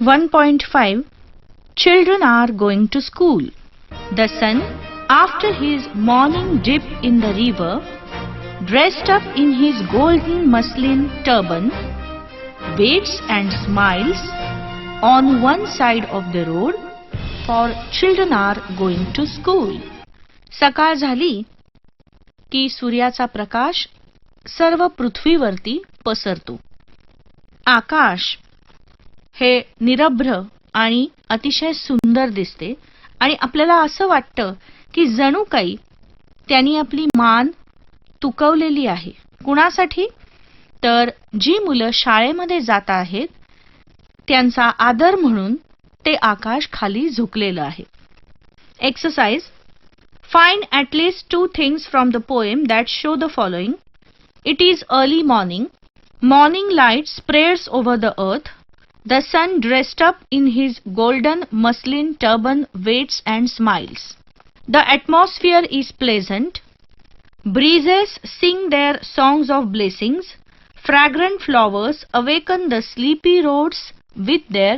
1.5 Children are going to school. The sun, after his morning dip in the river, dressed up in his golden muslin turban, waits and smiles on one side of the road, for children are going to school. सकाळ झाली की सूर्याचा प्रकाश सर्व पृथ्वीवरती पसरतो. आकाश हे निरभ्र आणि अतिशय सुंदर दिसते आणि आपल्याला असं वाटतं की जणू काही त्यांनी आपली मान तुकवलेली आहे. कुणासाठी? तर जी मुलं शाळेमध्ये जात आहेत त्यांचा आदर म्हणून ते आकाश खाली झुकलेलं आहे. Exercise. Find at least 2 things from the poem that show the following. It is early morning. Morning light spreads over the earth. The sun dressed up in his golden muslin turban waits and smiles. The atmosphere is pleasant. Breezes sing their songs of blessings. Fragrant flowers awaken the sleepy roads with their